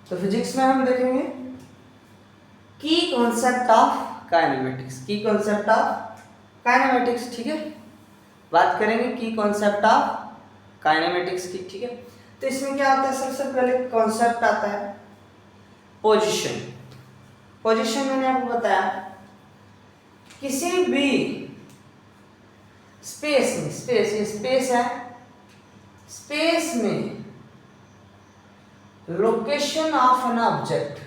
तो फिजिक्स में हम देखेंगे की कॉन्सेप्ट ऑफ काइनेमेटिक्स, की कॉन्सेप्ट ऑफ काइनेमेटिक्स, ठीक है। बात करेंगे की कॉन्सेप्ट ऑफ काइनेमेटिक्स की, ठीक है। तो इसमें क्या होता है, सबसे पहले कॉन्सेप्ट आता है पोजीशन। पोजीशन मैंने आपको बताया किसी भी स्पेस में, स्पेस ये स्पेस है, स्पेस में location of an object,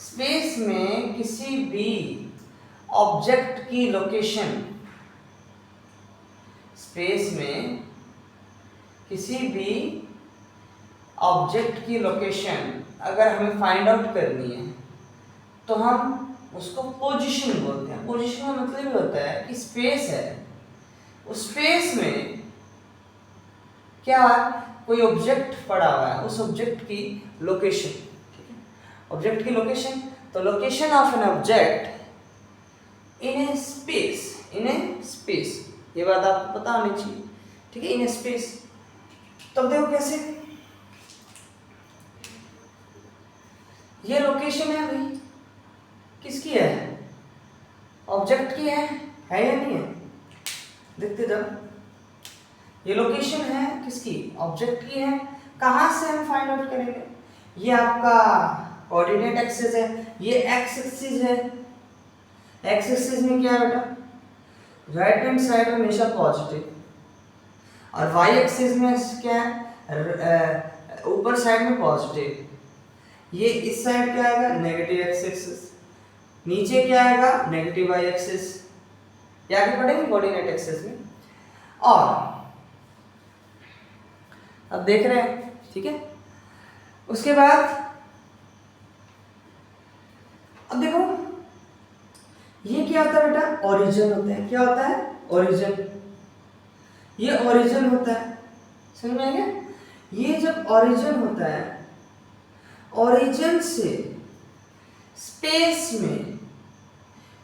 space में किसी भी ऑब्जेक्ट की लोकेशन, स्पेस में किसी भी ऑब्जेक्ट की लोकेशन अगर हमें फाइंड आउट करनी है तो हम उसको पोजीशन बोलते हैं। पोजीशन का मतलब ये होता है कि स्पेस है, उस स्पेस में क्या कोई ऑब्जेक्ट पड़ा हुआ है, उस ऑब्जेक्ट की लोकेशन, ठीक है, ऑब्जेक्ट की लोकेशन। तो location of an object in A space, in A space, ये बात आपको पता होनी चाहिए, ठीक है, इन ए स्पेस। तब देखो कैसे, ये लोकेशन है भाई, किसकी है, ऑब्जेक्ट की है या नहीं है, देखते जब, ये लोकेशन है किसकी, ऑब्जेक्ट की है। कहां से हम फाइंड आउट करेंगे, ये आपका कोऑर्डिनेट एक्सिस है, ये एक्स एक्सिस है, एक्स एक्सिस में क्या है बेटा, राइट हैंड साइड हमेशा पॉजिटिव, और वाई एक्सिस में क्या है, ऊपर साइड में पॉजिटिव। ये इस साइड क्या आएगा, नेगेटिव एक्स एक्सिस, नीचे क्या आएगा, नेगेटिव वाई एक्सिस, ये आगे पढ़ेंगे कोऑर्डिनेट एक्सिस में। और अब देख रहे हैं, ठीक है। उसके बाद अब देखो ये क्या होता है बेटा, ओरिजिन होता है, क्या होता है, ओरिजिन, ये ओरिजिन होता है, समझ में आ गया। ये जब ओरिजिन होता है, ओरिजिन से स्पेस में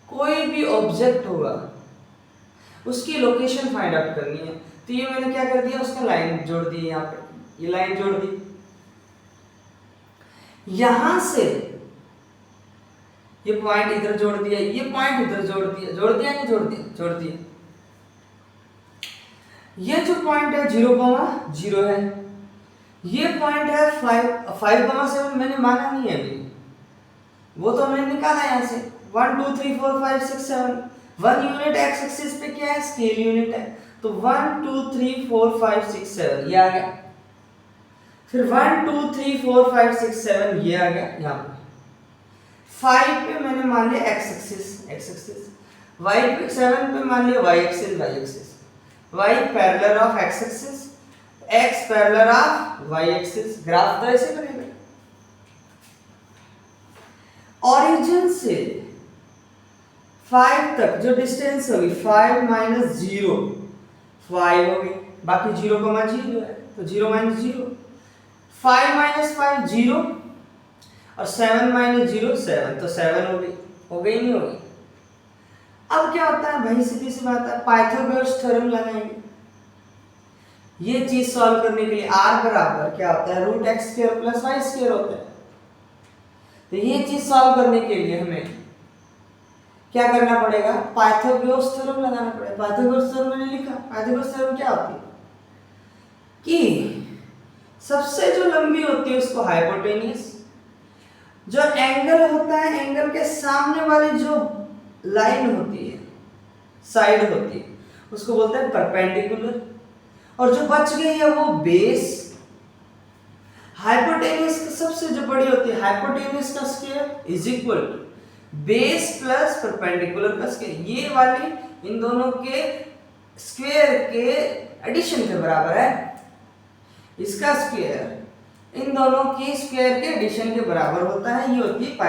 कोई भी ऑब्जेक्ट होगा उसकी लोकेशन फाइंड आउट करनी है। तो ये मैंने क्या कर दिया, उसका लाइन जोड़ दी, यहाँ पे ये लाइन जोड़ दी, यहां से ये पॉइंट इधर जोड़ दिया, ये पॉइंट इधर जोड़ दिया, जोड़ दिया नहीं जोड़ दिया, जोड़ दिया। ये जो पॉइंट है 0,0 है, ये पॉइंट है 5,7 मैंने माना नहीं है अभी, वो तो मैंने निकाला यहां से 1 2 3 4 5 6 7, 1 यूनिट एक्स एक्सिस पे क्या है, स्केल यूनिट है, तो 1 2 3 4 5 6 7 ये आ गया, फिर 1 2 3 4 5 6 7 ये आ गया, यहाँ पे 5 पे मैंने मान लिया एक्स एक्सिस, y पे 7 पे मान लिया y axis, y parallel of x axis, x parallel of y axis, graph तो ऐसे बनेगा। ओरिजिन से 5 तक जो डिस्टेंस होगी 5 माइनस 0 5 होगी, बाकी 0,0 है, तो 0 माइनस 0, 5 माइनस 5 0, और 7 माइनस 0 7, तो 7 हो गई, हो गई नहीं होगी। अब क्या होता है भाई, सीधी सी बात है, पाइथागोरस थ्योरम लगाएंगे। ये चीज सॉल्व करने के लिए r बराबर क्या होता है, √x² + y² होता है। तो ये चीज सॉल्व करने के लिए हमें क्या करना पड़ेगा, पाइथागोरस थ्योरम लगाना पड़ेगा। पाइथागोरस थ्योरम मैंने लिखा, पाइथागोरस थ्योरम क्या होती है कि सबसे जो लंबी होती है उसको हाइपोटेन्यूस, जो एंगल होता है एंगल के सामने वाली जो लाइन होती है, साइड होती है, उसको बोलते हैं परपेंडिकुलर, और जो बच गई है वो बेस। हाइपोटेन्यूस सबसे जो बड़ी होती है, हाइपोटेन्यूस का square is equal to base plus perpendicular का स्क्वायर, ये वाली इन दोनों के स्क्वायर के एडिशन के बराबर है। इसका स्क्वायर इन दोनों की स्क्वायर के एडिशन के बराबर होता है, ये होती है